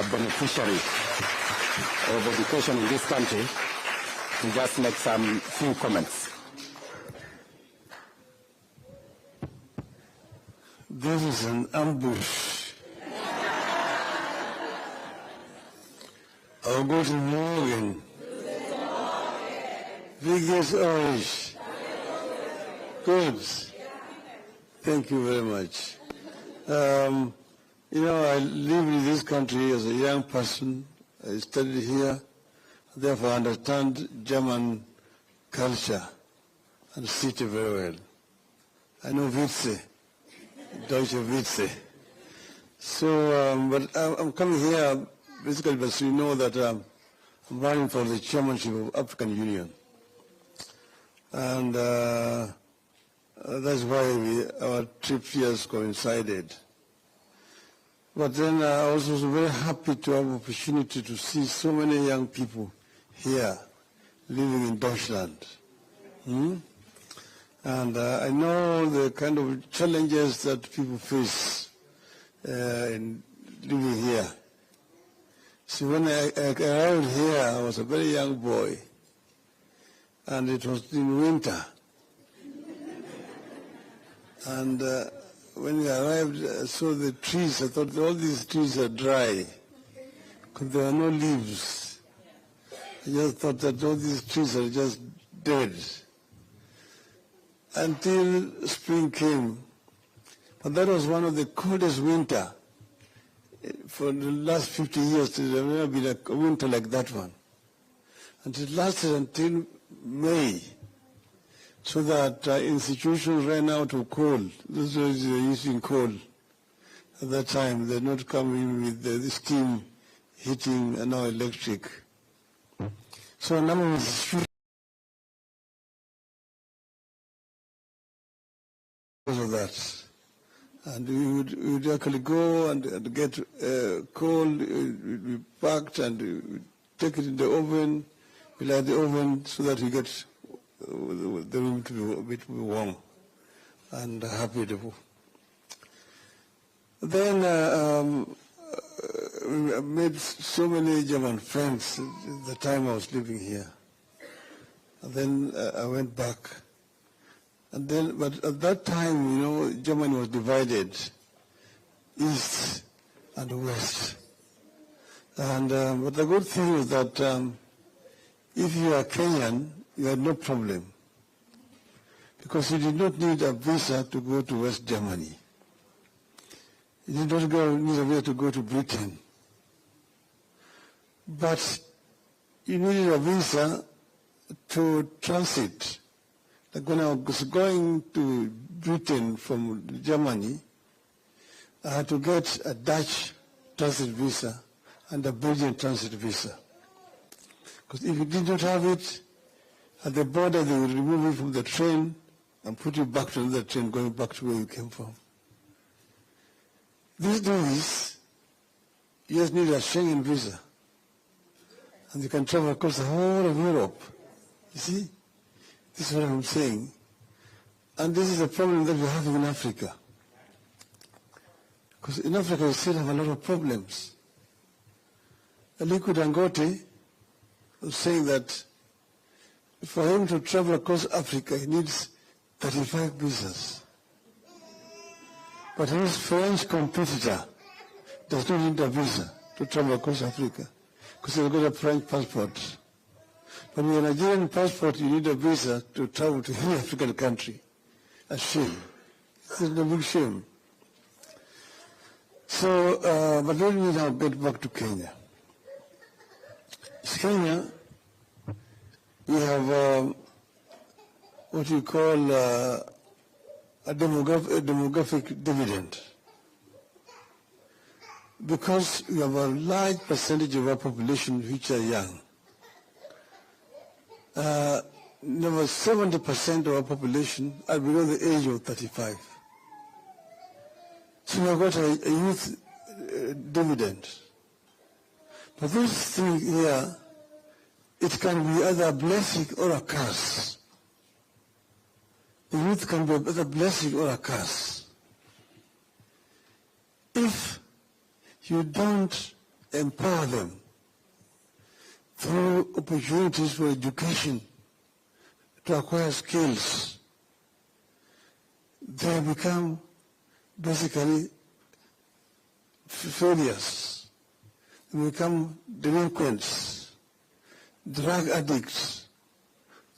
beneficiaries of education in this country to just make some few comments. This is an ambush. I'll go to Morgan. Biggest orange. Good. Thank you very much. You know, I lived in this country as a young person. I studied here, therefore I understand German culture and city very well. I know Witze, Deutsche Witze. So, but I'm coming here basically because you know that I'm running for the chairmanship of African Union. And that's why our trip here has coincided. But then I was also very happy to have an opportunity to see so many young people here living in Deutschland. And I know the kind of challenges that people face in living here. So when I arrived here, I was a very young boy, and it was in winter. And when we arrived, I saw the trees. I thought all these trees are dry because there are no leaves. I just thought that all these trees are just dead until spring came. But that was one of the coldest winter. For the last 50 years, there has never been a winter like that one. And it lasted until May. So that institutions ran out of coal. This was using coal at that time. They're not coming with the steam heating and now electric. So a number of institutions because of that. And we would actually go and get coal, we packed and we take it in the oven, we light the oven so that we get the room to be a bit warm and habitable. Then I made so many German friends at the time I was living here. And then I went back. And then, but at that time, you know, Germany was divided, east and west. And but the good thing is that if you are Kenyan, you had no problem, because you did not need a visa to go to West Germany. You did not need a visa to go to Britain. But you needed a visa to transit. Like when I was going to Britain from Germany, I had to get a Dutch transit visa and a Belgian transit visa. Because if you did not have it, at the border they would remove you from the train and put you back to another train going back to where you came from. These days, you just need a Schengen visa. And you can travel across the whole of Europe. You see? This is what I'm saying. And this is a problem that we have in Africa. Because in Africa we still have a lot of problems. Aliko Dangote was saying that for him to travel across Africa, he needs 35 visas. But his French competitor does not need a visa to travel across Africa because he's got a French passport. But with a Nigerian passport, you need a visa to travel to any African country. A shame. It's a big shame. So, but let me now get back to Kenya. In Kenya, we have what you call a demographic dividend. Because we have a large percentage of our population which are young. Over 70% of our population are below the age of 35. So we have got a youth dividend. But this thing here, it can be either a blessing or a curse. The youth can be either a blessing or a curse. If you don't empower them through opportunities for education to acquire skills, they become basically failures. They become delinquents, drug addicts,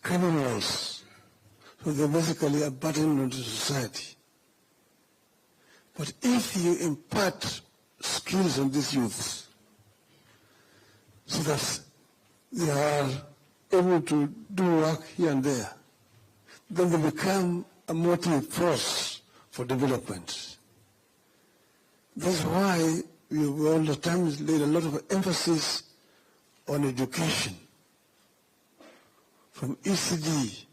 criminals. So they're basically a burden on society. But if you impart skills on these youths so that they are able to do work here and there, then they become a motive force for development. That's why we all the time laid a lot of emphasis on education, from ECD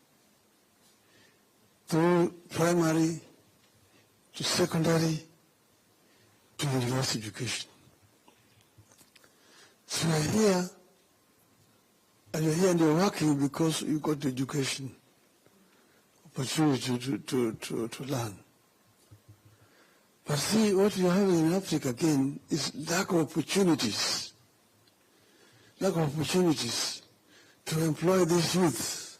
through primary to secondary to university education. So you're here, and you're working because you got the education opportunity to learn. But see, what we are having in Africa again is lack of opportunities. Lack of opportunities to employ these youth.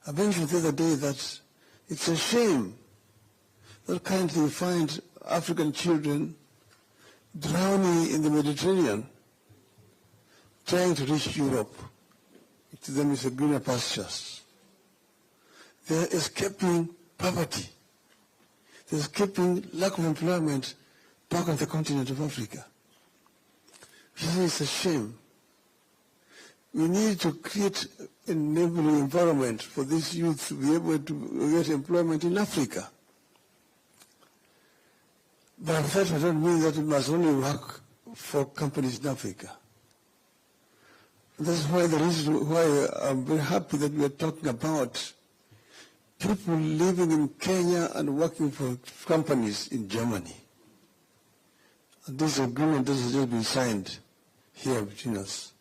I mentioned the other day that it's a shame that currently you find African children drowning in the Mediterranean, trying to reach Europe. To them it's a greener pastures. They're escaping poverty. They're escaping lack of employment back on the continent of Africa. It's a shame. We need to create an enabling environment for these youth to be able to get employment in Africa. But that does not mean that we must only work for companies in Africa. That's why the reason why I'm very happy that we are talking about people living in Kenya and working for companies in Germany. And this agreement that has just been signed here between us,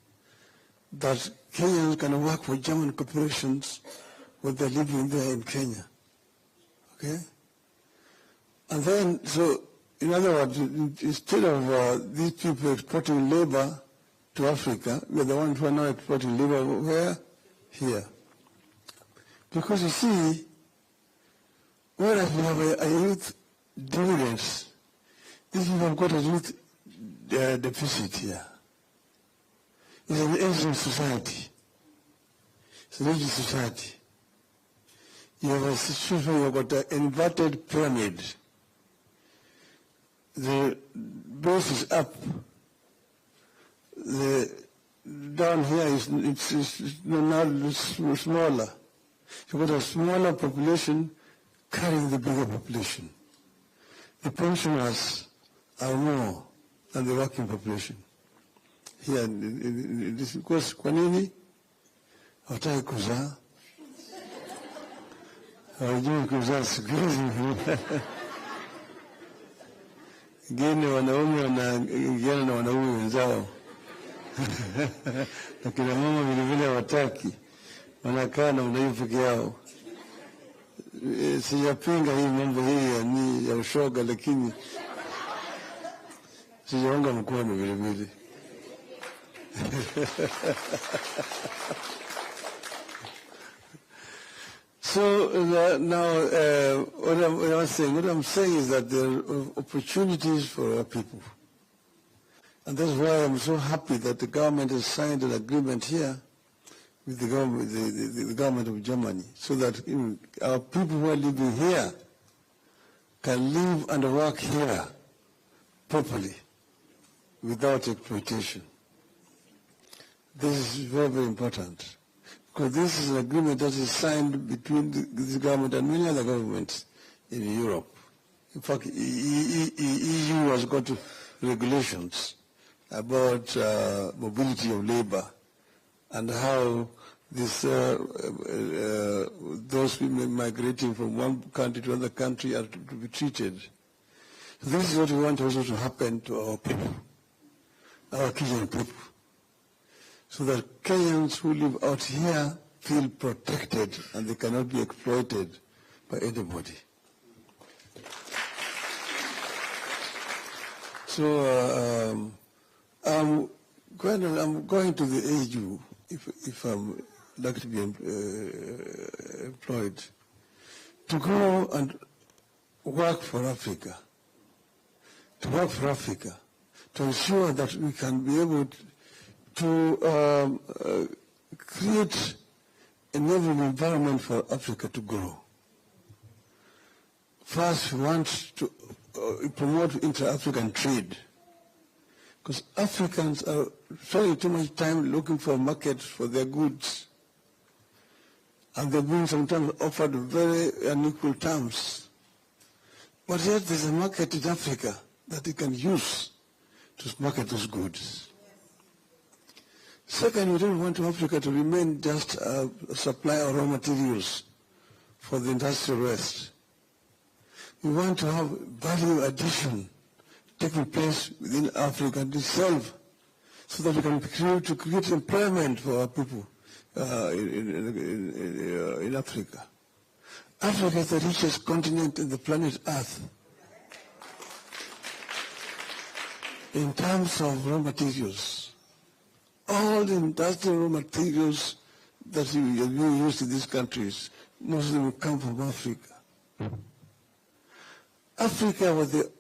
that Kenyans can work for German corporations when they're living there in Kenya. Okay? And then, so, in other words, instead of these people exporting labor to Africa, we're the ones who are now exporting labor where? Here. Because you see, whereas we have a youth dividends, these people have got a youth deficit here. It's an aging society. It's an aging society. You have a situation where you've got an inverted pyramid. The base is up. The down here is now smaller. You've got a smaller population carrying the bigger population. The pensioners are more than the working population. Here, this because kwa nini hawataki kuzaa? Hawajui kuzaa siku hizi. Wengine wanaume wanaingiana na wanaume wenzao. Na kina mama vile vile hawataki. Wanakaa na wanaume peke yao. Sijapinga hii mambo hii ya ushoga, lakini sijaunga mkono vile vile. So now, what I'm saying is that there are opportunities for our people. And that's why I'm so happy that the government has signed an agreement here with the government of Germany, so that our people who are living here can live and work here properly without exploitation. This is very, very important, because this is an agreement that is signed between this government and many other governments in Europe. In fact, EU has got regulations about mobility of labor and how this, those women migrating from one country to another country are to be treated. So this is what we want also to happen to our people, our Kenyan people, so that Kenyans who live out here feel protected and they cannot be exploited by anybody. So I'm going to the AU if I'm lucky to be employed, to go and work for Africa, to ensure that we can be able to create an enabling environment for Africa to grow. First, we want to promote inter-African trade, because Africans are spending too much time looking for markets for their goods, and they're being sometimes offered very unequal terms. But yet there's a market in Africa that they can use to market those goods. Second, we don't want Africa to remain just a supplier of raw materials for the industrial West. We want to have value addition taking place within Africa itself, so that we can create employment for our people in Africa. Africa is the richest continent in the planet Earth in terms of raw materials. All the industrial raw materials that are being used in these countries, most of them come from Africa. Africa was the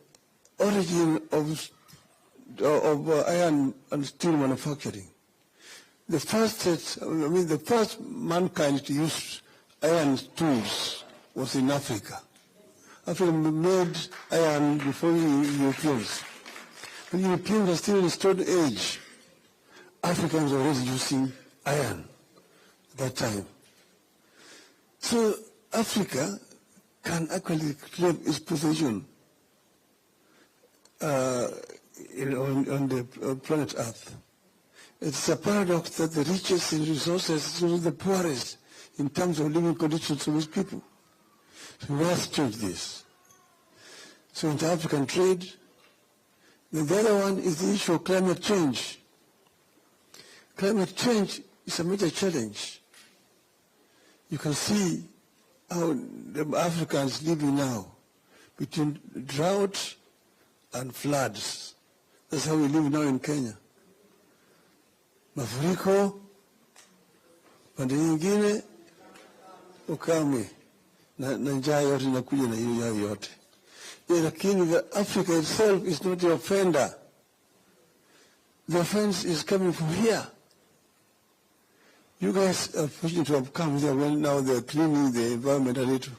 origin of iron and steel manufacturing. The first mankind to use iron tools was in Africa. Africa made iron before the Europeans. When Europeans were still in the Stone Age, Africans were already using iron at that time. So Africa can actually claim its position on the planet Earth. It's a paradox that the richest in resources is also the poorest in terms of living conditions of these people. So we must change this. So inter-African trade. The other one is the issue of climate change. Climate change is a major challenge. You can see how the Africans living now between drought and floods. That's how we live now in Kenya. Mafuriko, pande nyingine ukame na njaa yote inakuja na hiyo yao yote. Lakini Africa itself is not the offender. The offense is coming from here. You guys are fortunate to have come here when now they're cleaning the environment a little.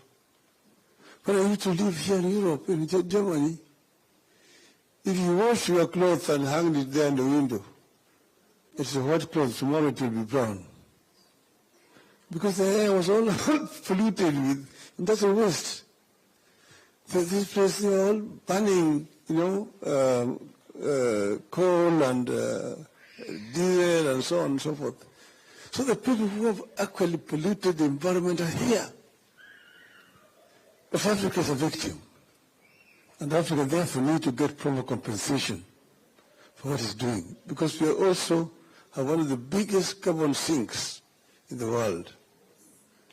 But I used to live here in Europe, in Germany. If you wash your clothes and hang it there in the window, it's a white cloth, tomorrow it will be brown. Because the air was all polluted with industrial waste. So this place, they are all burning, coal and diesel and so on and so forth. So the people who have actually polluted the environment are here. If Africa is a victim, and Africa therefore needs to get proper compensation for what it's doing, because we are also one of the biggest carbon sinks in the world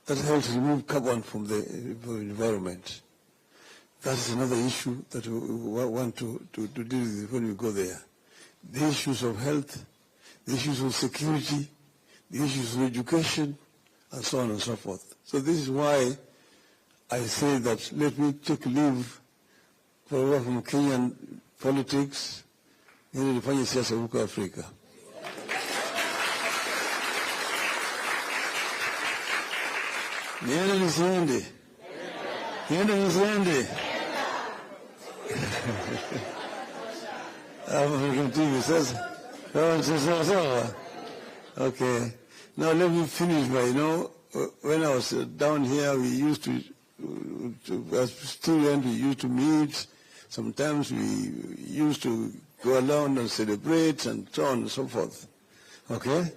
that helps remove carbon from the environment. That is another issue that we want to deal with when we go there. The issues of health, the issues of security, the issues of education, and so on and so forth. So this is why I say that let me take leave for a while from Kenyan politics, ili nifanye siasa huko Afrika. Niende nisiende? Niende nisiende? Okay. Now let me finish by, when I was down here, we used to as students, we used to meet. Sometimes we used to go around and celebrate and so on and so forth. Okay?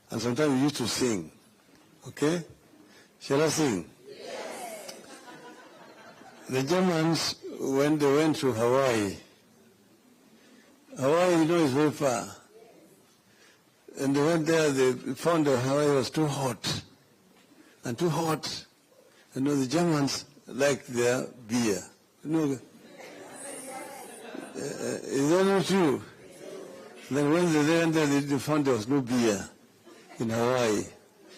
And sometimes we used to sing. Okay? Shall I sing? Yes. The Germans, when they went to Hawaii, is very far. And they went there, they found that Hawaii was too hot. And too hot. The Germans liked their beer. Is that not true? Then when they went there, they found there was no beer in Hawaii.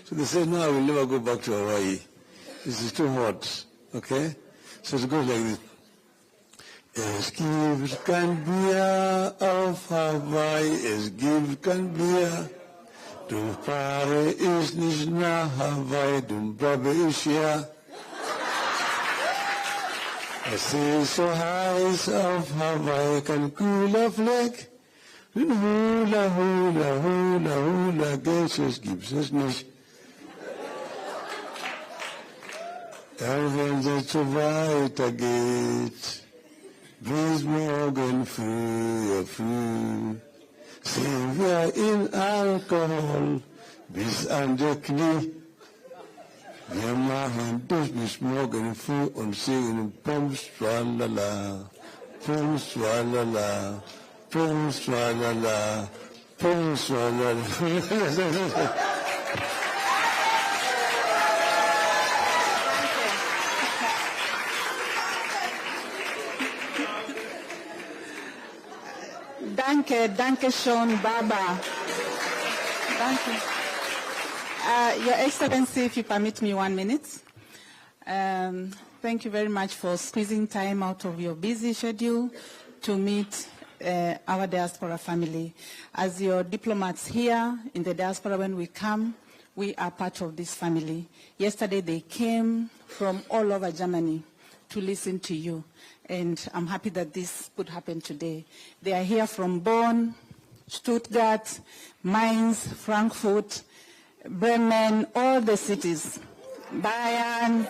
So they said, no, I will never go back to Hawaii. This is too hot. Okay? So it goes like this. Es gibt kein Bier auf Hawaii, es gibt kein Bier. Du fahre ich nicht nach Hawaii, du bleibe ich hier. Es ist so heiß auf Hawaii, kein cooler Fleck. Den Hula, Hula, Hula, Hula, Geld gibt's es nicht. Dann, wenn es so weitergeht, bis morgen früh, sind wir in Alkohol bis an die Knie. Wir machen das bis morgen früh und singen Pum, Swalala, Pum, Swalala, Pum, Swalala, Pum, Swalala. Danke schön, Baba. Danke. Your Excellency, if you permit me 1 minute. Thank you very much for squeezing time out of your busy schedule to meet our diaspora family. As your diplomats here in the diaspora, when we come, we are part of this family. Yesterday they came from all over Germany to listen to you. And I'm happy that this could happen today. They are here from Bonn, Stuttgart, Mainz, Frankfurt, Bremen, all the cities, Bayern.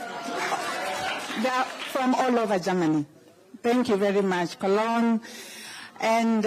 They are from all over Germany. Thank you very much, Cologne. And